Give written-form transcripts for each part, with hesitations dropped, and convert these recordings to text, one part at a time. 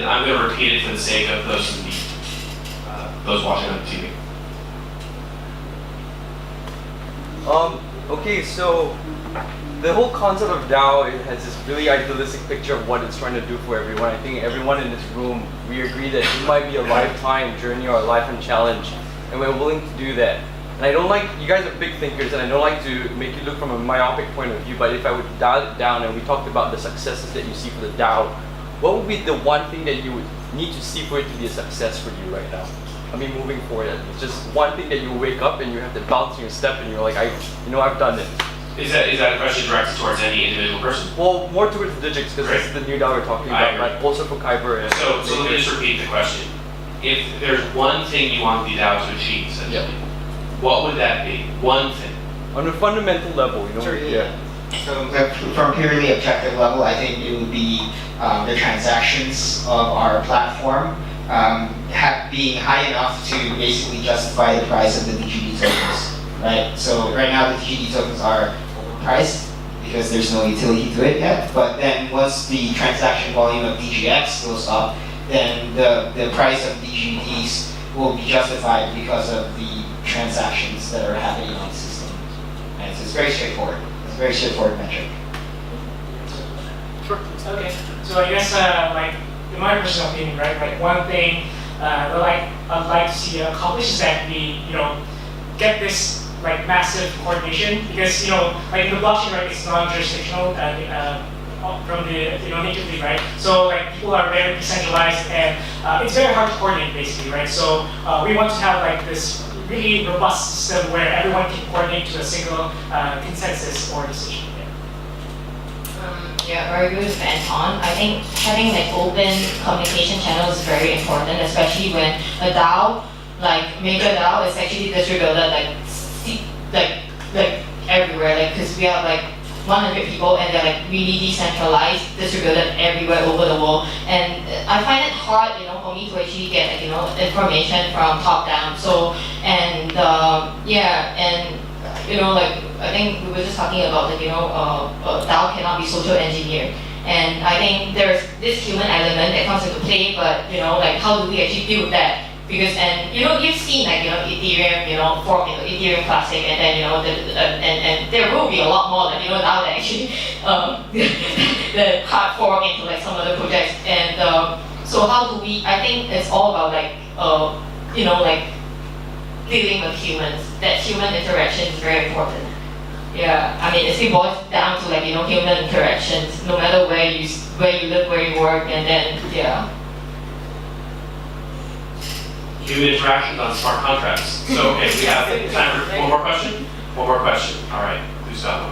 and I'm going to repeat it for the sake of those watching on TV. Okay, so the whole concept of DAO, it has this really idealistic picture of what it's trying to do for everyone. I think everyone in this room, we agree that it might be a lifetime journey or a lifetime challenge, and we're willing to do that. And I don't like, you guys are big thinkers, and I don't like to make you look from a myopic point of view, but if I would dial it down and we talked about the successes that you see for the DAO, what would be the one thing that you would need to see for it to be a success for you right now? I mean, moving forward, it's just one thing that you wake up and you have to bounce in your step and you're like, I've done it. Is that a question directed towards any individual person? Well, more towards Digix, because this is the new DAO we're talking about, but also for Kyber. So let me just repeat the question. If there's one thing you want the DAO to achieve, essentially, what would that be? One thing. On a fundamental level, you know? Sure, yeah. So from a purely objective level, I think it would be the transactions of our platform being high enough to basically justify the price of the DGD tokens, right? So right now the DGD tokens are overpriced because there's no utility to it yet, but then once the transaction volume of DGX goes up, then the price of DGDs will be justified because of the transactions that are happening on the system. And so it's very straightforward. It's a very straightforward metric. Sure. Okay. So I guess like in my personal opinion, right? Like one thing I'd like to see accomplished is that we get this like massive coordination, because like in the blockchain, right, it's non-jurisdictional from the natively, right? So like people are very decentralized and it's very hard to coordinate basically, right? So we want to have like this really robust system where everyone can coordinate to a single consensus or decision. Yeah, very good with Anton. I think having like open communication channels is very important, especially when a DAO, like major DAO, is actually distributed like everywhere. Like because we have like 100 people and they're like really decentralized, distributed everywhere over the world. And I find it hard, for me to actually get like information from top down. So and like I think we were just talking about that, DAO cannot be social engineered. And I think there's this human element that comes into play, but like how do we actually build that? Because you've seen like Ethereum, fork into Ethereum Classic, and then and there will be a lot more that now that actually the hard fork into like some other projects. And so how do we? I think it's all about like like dealing with humans. That human interaction is very important. Yeah, I mean, it boils down to like human interactions, no matter where you live, where you work, and then Human interactions on smart contracts. So okay, we have time for one more question. One more question. All right, Gustavo.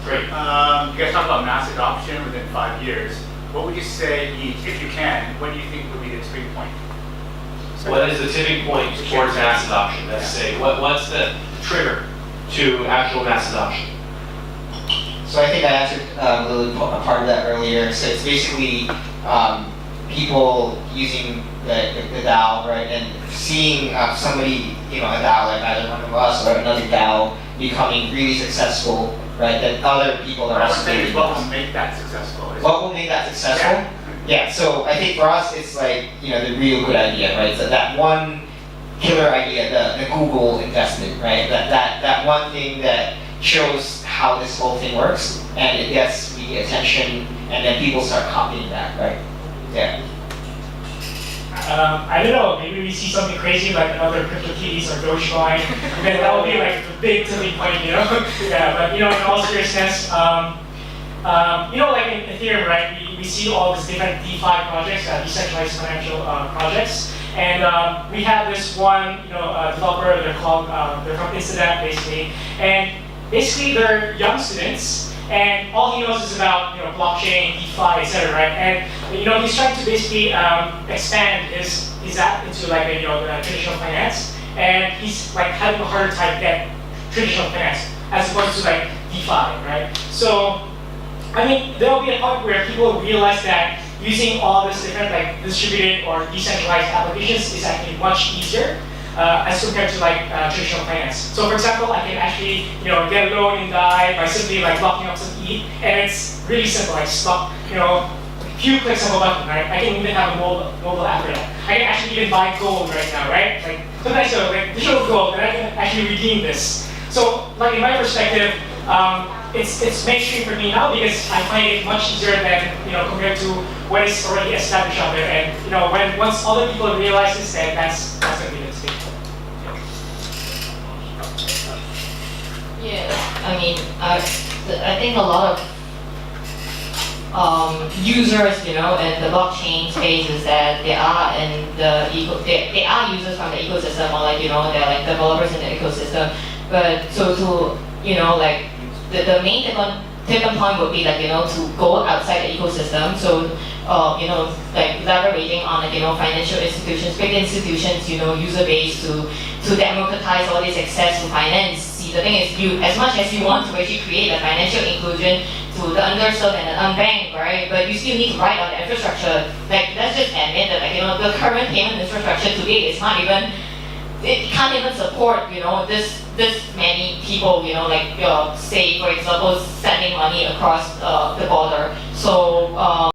Great. You guys talk about mass adoption within 5 years. What would you say, if you can, what do you think would be the tipping point? What is the tipping point towards mass adoption? Let's say, what's the trigger to actual mass adoption? So I think I answered a little part of that earlier. So it's basically people using the DAO, right, and seeing somebody, a DAO like either one of us or another DAO becoming really successful, right, that other people are also doing. What will make that successful? What will make that successful? Yeah, so I think for us, it's like, the real good idea, right? So that one killer idea, the Google investment, right? That one thing that shows how this whole thing works, and it gets the attention, and then people start copying that, right? Yeah. I don't know, maybe we see something crazy like another CryptoKitties or Dogecoin, and then that will be like the big tipping point, Yeah, but in all seriousness, like in Ethereum, right, we see all these different DeFi projects, decentralized financial projects, and we have this one, developer. They're from Incident basically, and basically they're young students, and all he knows is about blockchain, DeFi, etc. Right, and he's trying to basically expand his app into like traditional finance, and he's like having a harder time get traditional finance as opposed to like DeFi, right? So I mean, there will be a point where people realize that using all this different like distributed or decentralized applications is actually much easier as compared to like traditional finance. So for example, I can actually get a loan in DAI by simply like locking up some ETH, and it's really simple. Like stock, few clicks of a button, right? I can even have a mobile app for that. I can actually even buy gold right now, right? Like sometimes you like digital gold, and I can actually redeem this. So like in my perspective, it's mainstream for me now because I find it much easier than compared to what is already established out there. And when once other people realize this, then that's gonna be the stage. Yeah, I mean, I think a lot of users, in the blockchain space is that they are in they are users from the ecosystem, or they're like developers in the ecosystem. But so to like the main tipping point would be to go outside the ecosystem. So like leveraging on financial institutions, big institutions, user base to democratize all this access to finance. See, the thing is, as much as you want to actually create a financial inclusion to the underserved and the unbanked, right? But you still need to write on the infrastructure. Like let's just admit that the current payment infrastructure today is not even. It can't even support, this many people, say, for example, sending money across the border. So